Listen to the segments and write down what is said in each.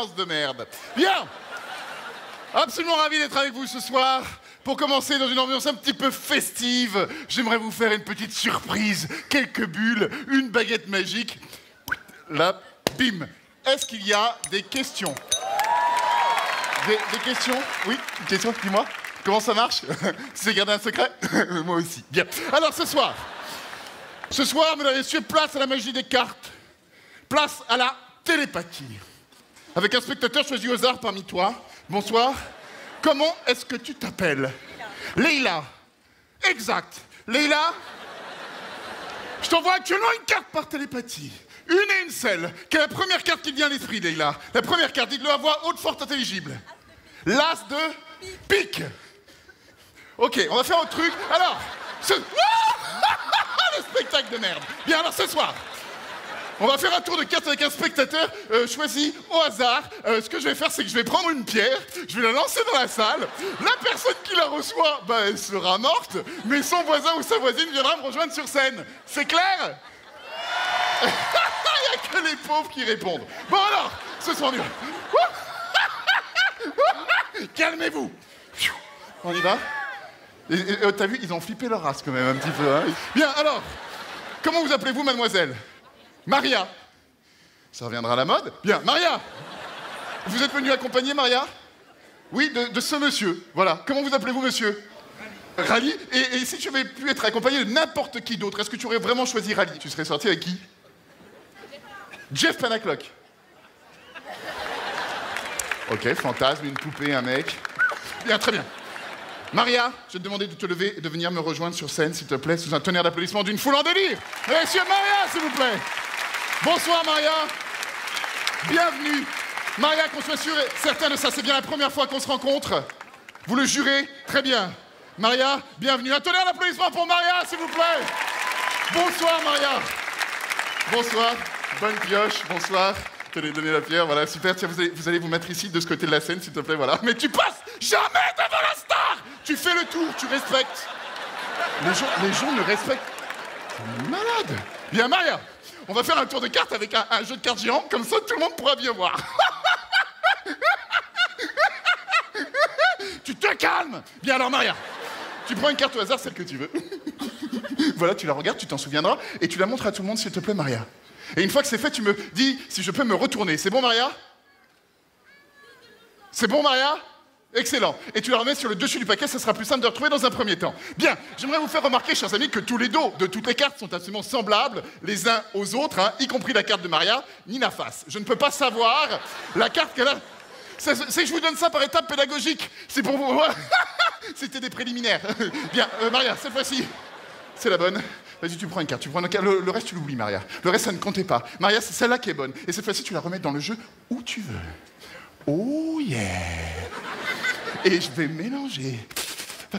ambiance de merde. Bien. Absolument ravi d'être avec vous ce soir. Pour commencer dans une ambiance un petit peu festive, j'aimerais vous faire une petite surprise. Quelques bulles, une baguette magique. Là, bim. Est-ce qu'il y a des questions? Des questions? Oui, une question, dis-moi. Comment ça marche? C'est garder un secret? Moi aussi. Bien. Alors ce soir, mesdames et messieurs, place à la magie des cartes. Place à la télépathie. Avec un spectateur choisi au hasard parmi toi. Bonsoir. Comment est-ce que tu t'appelles? Leïla. Exact. Leïla, je t'envoie actuellement une carte par télépathie. Une et une seule. Quelle est la première carte qui te vient à l'esprit, Leïla? La première carte, dites-le à voix haute, forte, intelligible. L'as de pique. Ok, on va faire autre truc. Alors, le spectacle de merde. Bien, alors ce soir, on va faire un tour de cartes avec un spectateur choisi au hasard. Ce que je vais faire, c'est que je vais prendre une pierre, je vais la lancer dans la salle. La personne qui la reçoit, elle sera morte, mais son voisin ou sa voisine viendra me rejoindre sur scène. C'est clair? Il n'y a que les pauvres qui répondent. Bon alors, ce soir, on y va. Calmez-vous. On y va? T'as vu, ils ont flippé leur race quand même un petit peu. Hein. Bien, alors, comment vous appelez-vous, mademoiselle? Maria. Ça reviendra à la mode? Bien, Maria. Vous êtes venue accompagner Maria? Oui, de ce monsieur. Voilà. Comment vous appelez-vous, monsieur? Rally. Et si tu avais pu être accompagné de n'importe qui d'autre, est-ce que tu aurais vraiment choisi Rally? Tu serais sorti avec qui? Jeff Panaclock. Ok, fantasme, une poupée, un mec. Bien, très bien. Maria, je vais te demander de te lever et de venir me rejoindre sur scène, s'il te plaît, sous un tonnerre d'applaudissements d'une foule en délire. Monsieur Maria, s'il vous plaît. Bonsoir, Maria. Bienvenue. Maria, qu'on soit sûr et certain de ça, c'est bien la première fois qu'on se rencontre. Vous le jurez? Très bien. Maria, bienvenue. Un tonnerre d'applaudissements pour Maria, s'il vous plaît. Bonsoir, Maria. Bonsoir. Bonne pioche. Bonsoir. Je te l'ai donné la pierre, voilà, super. Tiens, vous allez vous mettre ici, de ce côté de la scène, s'il te plaît, voilà. Mais tu passes jamais devant la star! Tu fais le tour, tu respectes. Les gens ne respectent. C'est malade. Bien, Maria, on va faire un tour de cartes avec un jeu de cartes géant, comme ça tout le monde pourra bien voir. Tu te calmes. Bien, alors, Maria, tu prends une carte au hasard, celle que tu veux. Voilà, tu la regardes, tu t'en souviendras, et tu la montres à tout le monde, s'il te plaît, Maria. Et une fois que c'est fait, tu me dis si je peux me retourner. C'est bon, Maria? C'est bon, Maria? Excellent. Et tu la remets sur le dessus du paquet, ça sera plus simple de retrouver dans un premier temps. Bien, j'aimerais vous faire remarquer, chers amis, que tous les dos de toutes les cartes sont absolument semblables les uns aux autres, hein, y compris la carte de Maria, ni la face. Je ne peux pas savoir la carte qu'elle a. C'est que je vous donne ça par étapes pédagogiques. C'est pour vous. C'était des préliminaires. Bien, Maria, cette fois-ci, c'est la bonne. Vas-y, tu prends une carte, le reste tu l'oublies, Maria. Le reste, ça ne comptait pas. Maria, c'est celle-là qui est bonne. Et cette fois-ci, tu la remets dans le jeu où tu veux. Oh yeah! Et je vais mélanger. C'est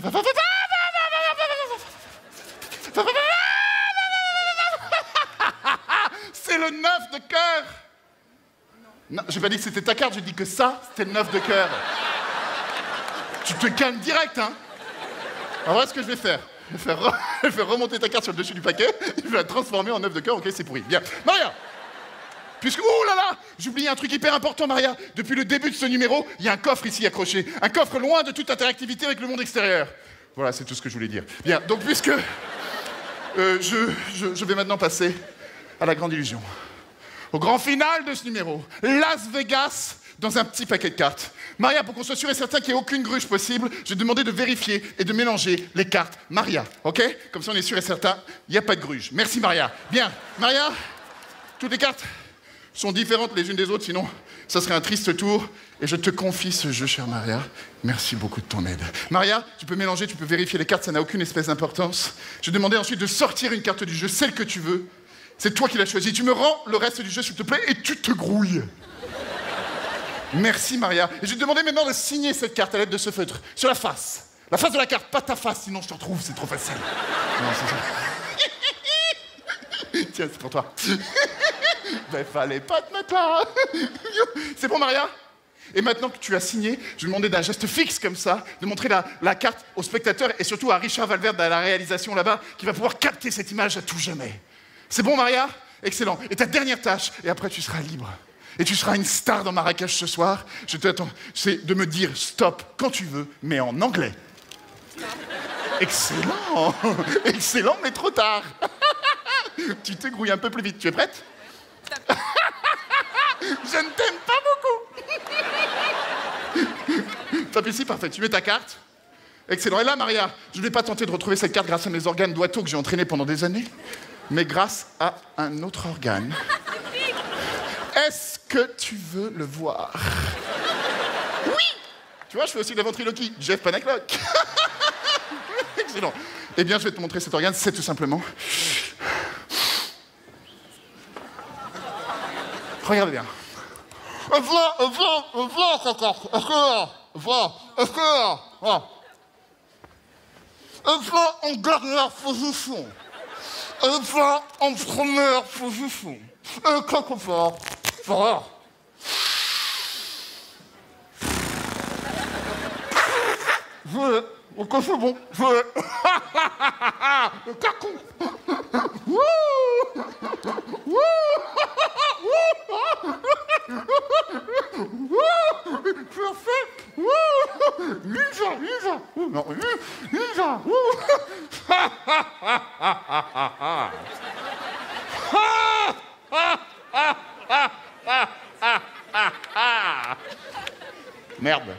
le 9 de cœur! Non, j'ai pas dit que c'était ta carte, j'ai dit que ça, c'était le 9 de cœur. Tu te calmes direct, hein? Alors voilà ce que je vais faire. Je vais faire remonter ta carte sur le dessus du paquet, je vais la transformer en 9 de cœur, ok, c'est pourri. Bien. Maria, puisque... Oh là là, j'ai oublié un truc hyper important, Maria. Depuis le début de ce numéro, il y a un coffre ici accroché. Un coffre loin de toute interactivité avec le monde extérieur. Voilà, c'est tout ce que je voulais dire. Bien, donc puisque... je vais maintenant passer à la grande illusion. Au grand final de ce numéro, Las Vegas dans un petit paquet de cartes. Maria, pour qu'on soit sûr et certain qu'il n'y ait aucune gruge possible, je vais te demander de vérifier et de mélanger les cartes Maria, ok? Comme ça on est sûr et certain, il n'y a pas de gruge. Merci Maria. Bien, Maria, toutes les cartes sont différentes les unes des autres, sinon ça serait un triste tour. Et je te confie ce jeu, chère Maria. Merci beaucoup de ton aide. Maria, tu peux mélanger, tu peux vérifier les cartes, ça n'a aucune espèce d'importance. Je vais te demander ensuite de sortir une carte du jeu, celle que tu veux. C'est toi qui l'as choisie. Tu me rends le reste du jeu, s'il te plaît, et tu te grouilles. Merci, Maria. Et je vais te demander maintenant de signer cette carte à l'aide de ce feutre. Sur la face. La face de la carte, pas ta face, sinon je te retrouve, c'est trop facile. Non, c'est ça. Tiens, c'est pour toi. Ben, fallait pas te mettre là. C'est bon, Maria? Et maintenant que tu as signé, je vais demander d'un geste fixe comme ça, de montrer la carte aux spectateurs et surtout à Richard Valverde à la réalisation là-bas, qui va pouvoir capter cette image à tout jamais. C'est bon, Maria? Excellent. Et ta dernière tâche, et après tu seras libre. Et tu seras une star dans Marrakech ce soir. Je t'attends. C'est de me dire stop quand tu veux, mais en anglais. Excellent. Excellent, mais trop tard. Tu te grouilles un peu plus vite. Tu es prête? Je ne t'aime pas beaucoup. Top ici, parfait. Tu mets ta carte. Excellent. Et là, Maria, je ne vais pas tenter de retrouver cette carte grâce à mes organes d'oiseau que j'ai entraînés pendant des années, mais grâce à un autre organe. Est-ce que tu veux le voir? Oui. Tu vois, je fais aussi de la ventriloquie. Jeff Panaclock. Excellent. Eh bien, je vais te montrer cet organe. C'est tout simplement... Regardez bien. Elle va en dernière position. Elle va en première position. Et quelque part, voilà. Je ok, c'est bon. Je le cacon. Parfait. Ninja. Non, ninja. Merde.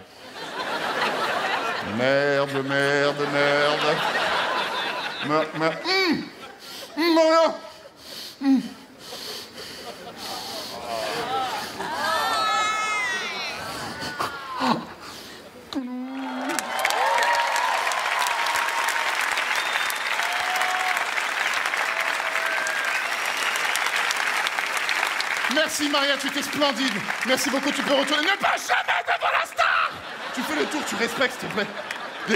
Merci Maria, tu étais splendide. Merci beaucoup, tu peux retourner. Ne pas jamais devant la star. Tu fais le tour, tu respectes, s'il te plaît.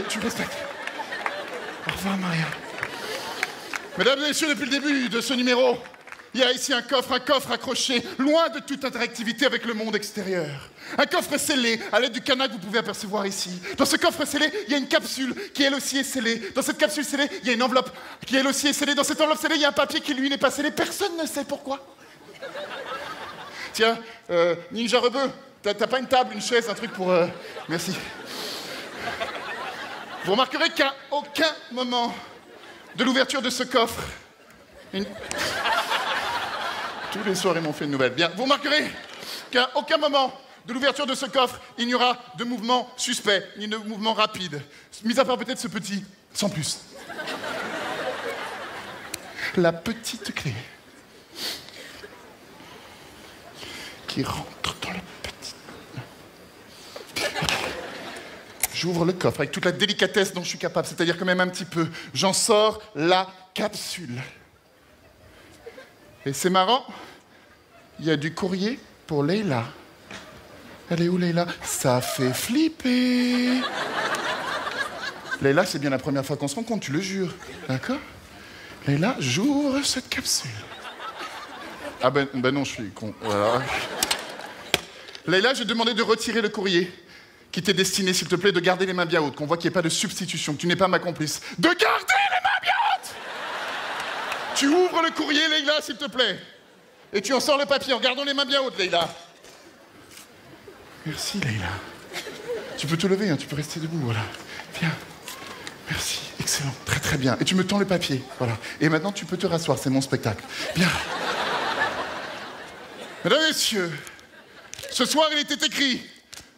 Tu respectes. Au revoir Maria. Mesdames et messieurs, depuis le début de ce numéro, il y a ici un coffre accroché, loin de toute interactivité avec le monde extérieur. Un coffre scellé, à l'aide du canal que vous pouvez apercevoir ici. Dans ce coffre scellé, il y a une capsule qui elle aussi est scellée. Dans cette capsule scellée, il y a une enveloppe qui elle aussi est scellée. Dans cette enveloppe scellée, il y a un papier qui lui n'est pas scellé. Personne ne sait pourquoi. Tiens, Ninja Rebeu, t'as pas une table, une chaise, un truc pour... Merci. Vous remarquerez qu'à aucun moment de l'ouverture de ce coffre... Tous les soirs, ils m'ont fait une nouvelle. Bien, vous remarquerez qu'à aucun moment de l'ouverture de ce coffre, il n'y aura de mouvement suspect, ni de mouvement rapide. Mis à part peut-être ce petit, sans plus. La petite clé qui rentre dans le petit... J'ouvre le coffre avec toute la délicatesse dont je suis capable, c'est-à-dire quand même un petit peu. J'en sors la capsule. Et c'est marrant, il y a du courrier pour Leïla. Elle est où, Leïla? Ça fait flipper. Leïla, c'est bien la première fois qu'on se rencontre, tu le jures. D'accord? Leïla, j'ouvre cette capsule. Ah ben non, je suis con. Voilà. Leïla, j'ai demandé de retirer le courrier qui t'est destiné, s'il te plaît, de garder les mains bien hautes, qu'on voit qu'il n'y ait pas de substitution, que tu n'es pas ma complice. De garder les mains bien hautes! Tu ouvres le courrier, Leïla, s'il te plaît. Et tu en sors le papier en gardant les mains bien hautes, Leïla. Merci, Leïla. Tu peux te lever, hein, tu peux rester debout, voilà. Viens. Merci, excellent, très très bien. Et tu me tends le papier, voilà. Et maintenant, tu peux te rasseoir, c'est mon spectacle. Bien. Mesdames et messieurs, ce soir, il était écrit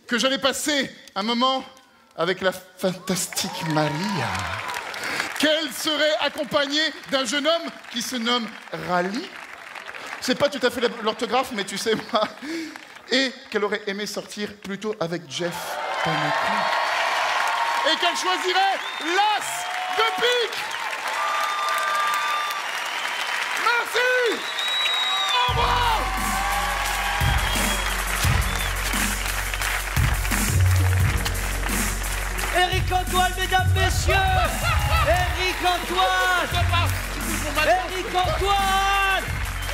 que j'allais passer un moment avec la fantastique Maria. Qu'elle serait accompagnée d'un jeune homme qui se nomme Rally. C'est pas tout à fait l'orthographe, mais tu sais, moi. Et qu'elle aurait aimé sortir plutôt avec Jeff Panaclock. Et qu'elle choisirait l'as de pique. Merci. Au revoir. Éric Antoine, mesdames, messieurs. Éric Antoine. Éric Antoine.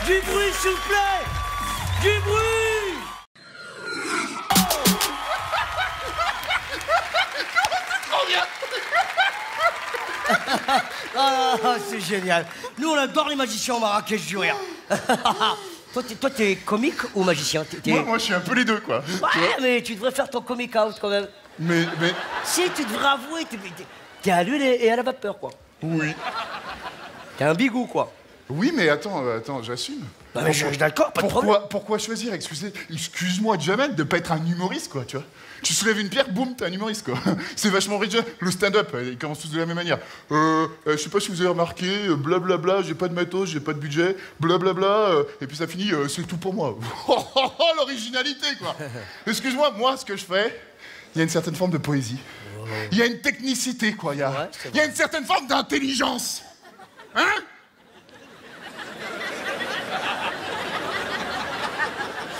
Du bruit, s'il vous plaît. Du bruit. Ah, c'est génial. Nous, on adore les magiciens au Marrakech, je jure. Toi, t'es comique ou magicien? Moi, je suis un peu les deux, quoi. Ouais, mais tu devrais faire ton comic out, quand même. Mais... Si, tu devrais avouer, t'es à l'huile et à la vapeur, quoi. Oui. T'es un bigou, quoi. Oui, mais attends, j'assume. Bah, mais je suis d'accord, pas de problème. Pourquoi choisir, excuse-moi, Jamel, de pas être un humoriste, quoi, tu vois? Tu soulèves une pierre, boum, t'es un humoriste, quoi. C'est vachement riche. Le stand-up, ils commencent tous de la même manière. Je sais pas si vous avez remarqué, blablabla, j'ai pas de matos, j'ai pas de budget, blablabla, et puis ça finit, c'est tout pour moi. Oh, l'originalité, quoi. Excuse-moi, moi, ce que je fais, il y a une certaine forme de poésie. Il y a une technicité, quoi. Il y a une certaine forme d'intelligence. Hein?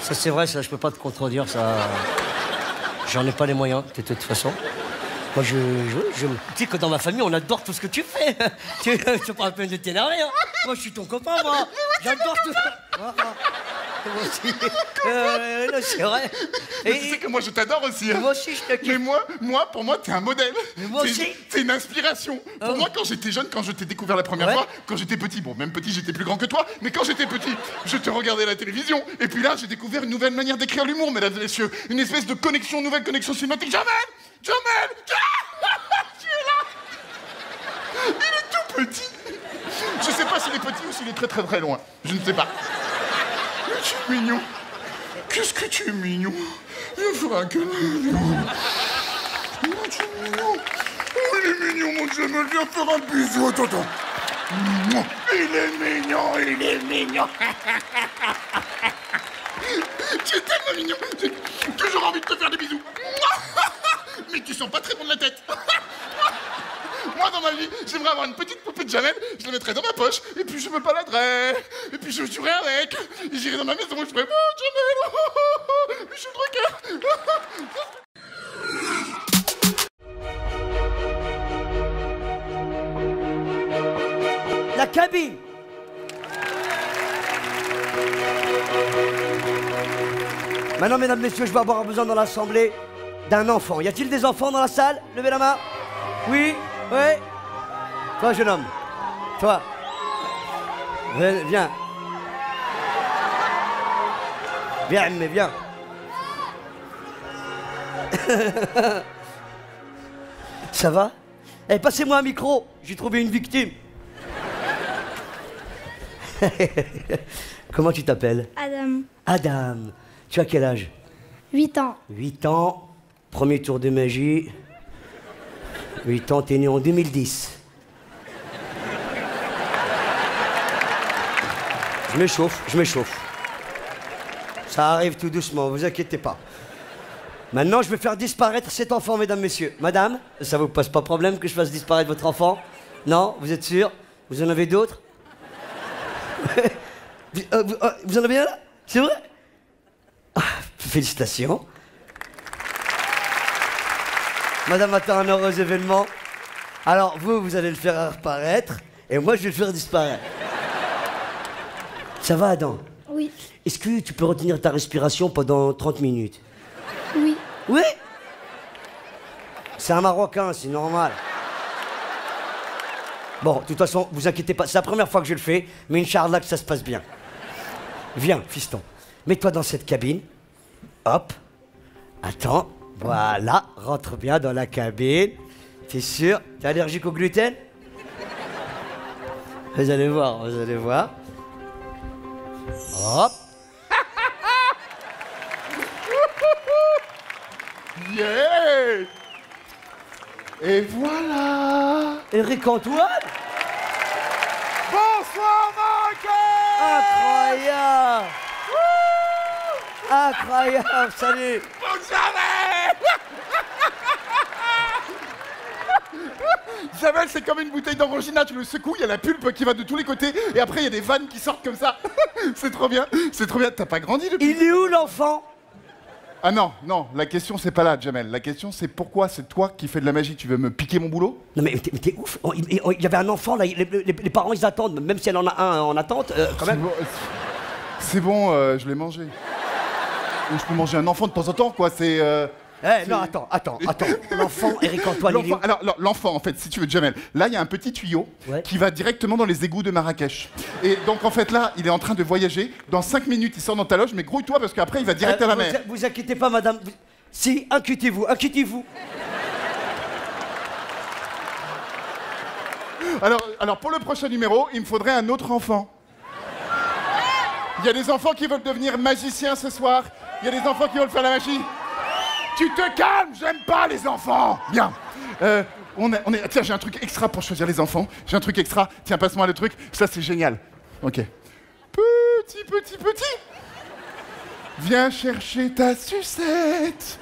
Ça, c'est vrai, ça, je peux pas te contredire, ça. J'en ai pas les moyens, de toute façon. Moi, tu sais que dans ma famille, on adore tout ce que tu fais. Tu prends la peine de t'énerver, hein. Moi, je suis ton copain, moi. J'adore tout. Moi aussi. Non, c'est vrai. Mais tu sais que moi, je t'adore aussi. Hein. Moi aussi, je te kiffe. Mais pour moi, t'es un modèle. Mais moi aussi. T'es une inspiration. Pour moi, quand j'étais jeune, quand je t'ai découvert la première fois, quand j'étais petit, bon, même petit, j'étais plus grand que toi, mais quand j'étais petit, je te regardais à la télévision, et puis là, j'ai découvert une nouvelle manière d'écrire l'humour, mesdames et messieurs. Une espèce de nouvelle connexion cinématique. Jamel, tu es là. Il est tout petit. Je sais pas s'il est petit ou s'il est très très très loin. Je ne sais pas. Mais tu es mignon. Qu'est-ce que tu es mignon. Viens faire un câlin. Oh, tu es mignon. Oh, il est mignon, mon Jamel. Viens faire un bisou. Attends. Il est mignon. Tu es tellement mignon. J'ai toujours envie de te faire des bisous. Mais tu sens pas très bon de la tête. Moi, dans ma vie, j'aimerais avoir une petite poupée de Jamel, je la mettrais dans ma poche, et puis je me baladerais, et puis je jouerais avec, et j'irais dans ma maison, et je ferais « Oh, Jamel, Michel Drucker !» La cabine. Maintenant, mesdames, messieurs, je vais avoir besoin dans l'assemblée d'un enfant. Y a-t-il des enfants dans la salle? Levez la main. Oui. Oui. Toi, jeune homme. Toi. Viens. Viens, mais viens. Ça va? Eh, passez-moi un micro. J'ai trouvé une victime. Comment tu t'appelles? Adam. Adam. Tu as quel âge? 8 ans. 8 ans. Premier tour de magie. 8 ans, t'es né en 2010. Je m'échauffe. Ça arrive tout doucement, vous inquiétez pas. Maintenant, je vais faire disparaître cet enfant, mesdames, messieurs. Madame, ça vous pose pas problème que je fasse disparaître votre enfant? Non? Vous êtes sûr? Vous en avez d'autres? Vous en avez un là? C'est vrai? Ah, félicitations. Madame attend un heureux événement. Alors, vous allez le faire apparaître, et moi, je vais le faire disparaître. Ça va, Adam? Oui. Est-ce que tu peux retenir ta respiration pendant 30 minutes? Oui. Oui? C'est un Marocain, c'est normal. Bon, de toute façon, vous inquiétez pas, c'est la première fois que je le fais, mais Inch'Allah que ça se passe bien. Viens, fiston. Mets-toi dans cette cabine. Hop. Attends. Voilà. Rentre bien dans la cabine. T'es sûr? T'es allergique au gluten? Vous allez voir, vous allez voir. Hop. Yeah! Et voilà! Éric Antoine? Bonsoir, Michael! Incroyable! Incroyable, salut! Bon Jamel! Jamel, c'est comme une bouteille d'Orangina, tu le secoues, il y a la pulpe qui va de tous les côtés, et après il y a des vannes qui sortent comme ça. C'est trop bien, c'est trop bien. T'as pas grandi depuis? Il est où l'enfant? Ah non, la question c'est pas là, Jamel. La question c'est pourquoi c'est toi qui fais de la magie, tu veux me piquer mon boulot? Non mais t'es ouf. Il y avait un enfant là, les parents ils attendent, même si elle en a un en attente, quand même. C'est bon, je l'ai mangé. Je peux manger un enfant de temps en temps, quoi, c'est... Eh, non, attends. L'enfant, Éric-Antoine, il est où? Alors, l'enfant, en fait, si tu veux, Jamel, là, il y a un petit tuyau qui va directement dans les égouts de Marrakech. Et donc, en fait, là, il est en train de voyager. Dans 5 minutes, il sort dans ta loge, mais grouille-toi parce qu'après, il va direct à la mer. Vous inquiétez pas, madame. Si, inquiétez-vous. Alors, pour le prochain numéro, il me faudrait un autre enfant. Il y a des enfants qui veulent devenir magiciens ce soir. Il y a des enfants qui veulent faire la magie. Tu te calmes, j'aime pas les enfants. Bien. Tiens, j'ai un truc extra pour choisir les enfants. J'ai un truc extra. Tiens, passe-moi le truc. Ça, c'est génial. Ok. Petit. Viens chercher ta sucette.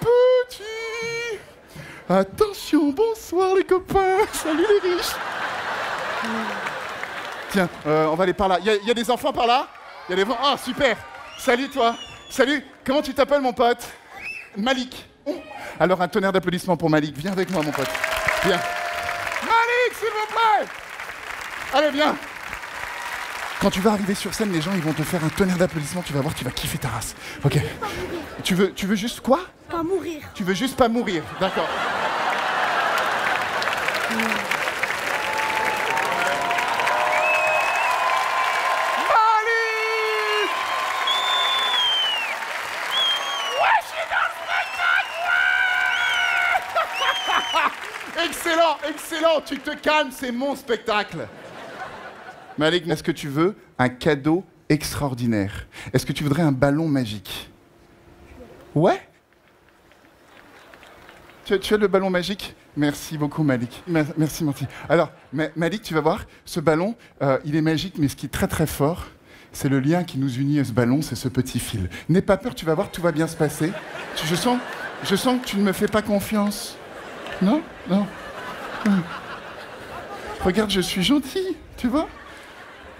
Petit. Attention, bonsoir les copains. Salut les riches. Tiens, on va aller par là. Il y a des enfants par là? Il y a des enfants. Ah, super. Salut toi. Salut. Comment tu t'appelles, mon pote? Malik. Oh. Alors, un tonnerre d'applaudissements pour Malik. Viens avec moi, mon pote. Viens. Malik, s'il vous plaît. Allez, viens. Quand tu vas arriver sur scène, les gens, ils vont te faire un tonnerre d'applaudissements. Tu vas voir, tu vas kiffer ta race. Ok. Tu veux juste quoi? Pas mourir. Tu veux juste pas mourir. D'accord. Excellent, tu te calmes, c'est mon spectacle. Malik, est-ce que tu veux un cadeau extraordinaire? Est-ce que tu voudrais un ballon magique? Ouais? Tu as le ballon magique? Merci beaucoup, Malik. Merci, Marty. Alors, Malik, tu vas voir, ce ballon, il est magique, mais ce qui est très très fort, c'est le lien qui nous unit à ce ballon, c'est ce petit fil. N'aie pas peur, tu vas voir, tout va bien se passer. Je sens que tu ne me fais pas confiance. Non? Regarde, je suis gentil, tu vois?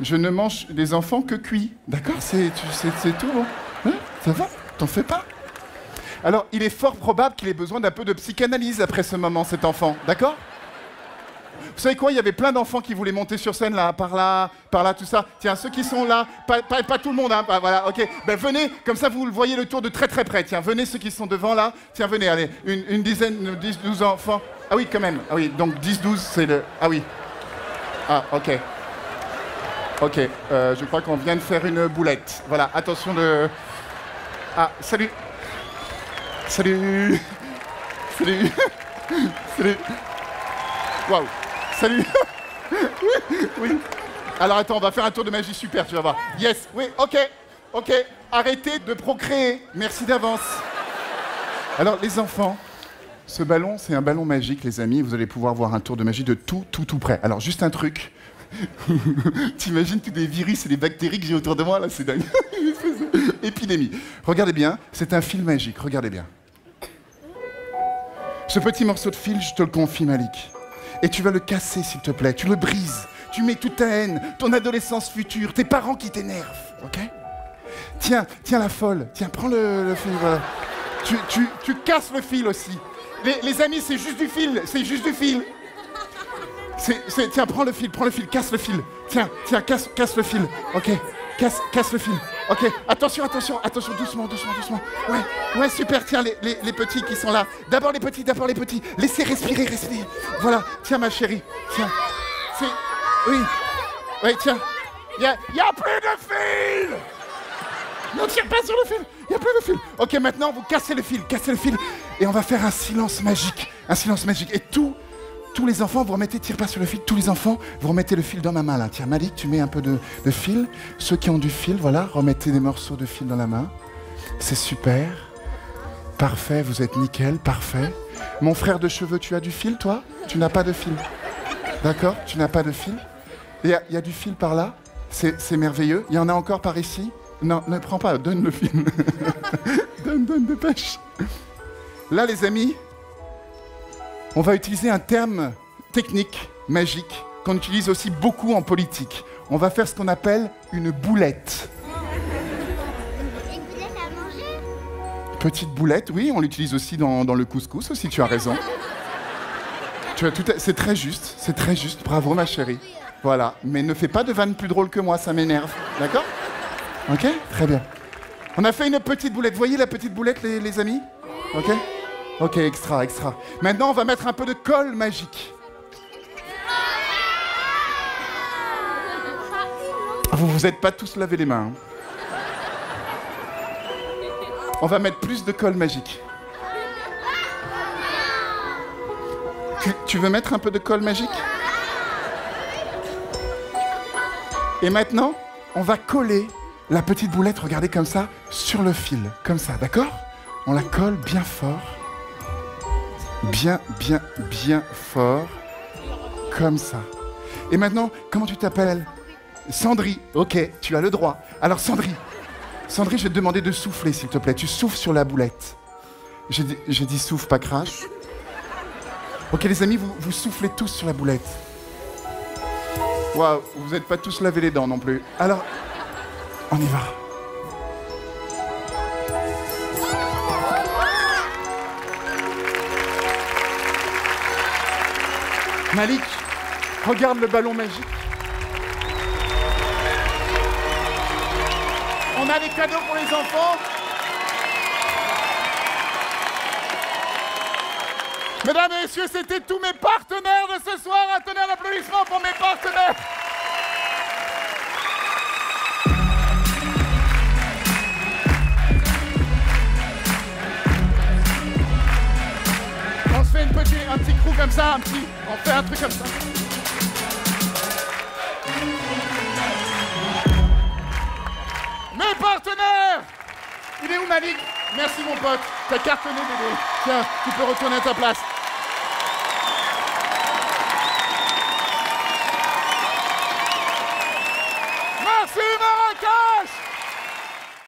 Je ne mange les enfants que cuits, d'accord? C'est tout, bon. Hein? Ça va? T'en fais pas? Alors, il est fort probable qu'il ait besoin d'un peu de psychanalyse après ce moment, cet enfant, d'accord? Vous savez quoi? Il y avait plein d'enfants qui voulaient monter sur scène, là, par là, tout ça. Tiens, ceux qui sont là, pas tout le monde, hein, voilà, ok. Ben venez, comme ça vous le voyez le tour de très très près. Tiens, venez ceux qui sont devant là. Tiens, venez, allez, une dizaine, 10, 12 enfants. Ah oui, quand même. Ah oui, donc 10, 12, c'est le... Ah oui. Ah, ok. Ok, je crois qu'on vient de faire une boulette. Voilà, attention de... Ah, salut. Salut. Waouh. Salut. Oui. Alors attends, on va faire un tour de magie super, tu vas voir. Yes, oui, ok. Arrêtez de procréer. Merci d'avance. Alors les enfants, ce ballon, c'est un ballon magique, les amis. Vous allez pouvoir voir un tour de magie de tout près. Alors juste un truc. T'imagines tous les virus et les bactéries que j'ai autour de moi, là, c'est dingue. Une espèce d'épidémie. Regardez bien, c'est un fil magique, regardez bien. Ce petit morceau de fil, je te le confie, Malik. Et tu vas le casser, s'il te plaît. Tu le brises. Tu mets toute ta haine, ton adolescence future, tes parents qui t'énervent, ok? Tiens la folle. Tiens, prends le fil, voilà. Tu casses le fil aussi. Les amis, c'est juste du fil. Tiens, prends le fil, casse le fil. Tiens, casse le fil. Ok, casse le fil. Ok, attention, doucement. Ouais, super, tiens, les petits qui sont là. D'abord les petits. Laissez respirer. Voilà, tiens, ma chérie. Tiens, oui, tiens. Y a plus de fil. Ne tire pas sur le fil. Y a plus de fil. Ok, maintenant, vous cassez le fil. Et on va faire un silence magique. Et tous les enfants, vous remettez, tire pas sur le fil, tous les enfants, vous remettez le fil dans ma main là. Tiens, Malik, tu mets un peu de fil. Ceux qui ont du fil, voilà, remettez des morceaux de fil dans la main. C'est super. Parfait, vous êtes nickel, parfait. Mon frère de cheveux, tu as du fil, toi? Tu n'as pas de fil. D'accord? Tu n'as pas de fil? Il y a du fil par là. C'est merveilleux. Il y en a encore par ici? Non, ne prends pas, donne le fil. donne, dépêche. Là, les amis, on va utiliser un terme technique, magique, qu'on utilise aussi beaucoup en politique. On va faire ce qu'on appelle une boulette. Une boulette à manger? Petite boulette, oui, on l'utilise aussi dans le couscous aussi, tu as raison. C'est très juste, bravo ma chérie. Voilà, mais ne fais pas de vanne plus drôle que moi, ça m'énerve, d'accord? Ok, très bien. On a fait une petite boulette, voyez la petite boulette les amis? Ok? Ok, extra, extra. Maintenant, on va mettre un peu de colle magique. Vous vous êtes pas tous lavé les mains. Hein. On va mettre plus de colle magique. Tu veux mettre un peu de colle magique? Et maintenant, on va coller la petite boulette, regardez comme ça, sur le fil. Comme ça, d'accord? On la colle bien fort. Bien, bien, bien fort. Comme ça. Et maintenant, comment tu t'appelles? Sandry. Ok, tu as le droit. Alors Sandry, je vais te demander de souffler, s'il te plaît. Tu souffles sur la boulette. J'ai dit souffle, pas crash. Ok, les amis, vous soufflez tous sur la boulette. Waouh, vous n'êtes pas tous lavé les dents non plus. Alors, on y va. Malik, regarde le ballon magique. On a des cadeaux pour les enfants. Mesdames et messieurs, c'était tous mes partenaires de ce soir. Un tonnerre d'applaudissements pour mes partenaires. On se fait un petit crew comme ça, on fait un truc comme ça. Mes partenaires! Il est où Malik? Merci mon pote, t'as cartonné bébé. Tiens, tu peux retourner à ta place.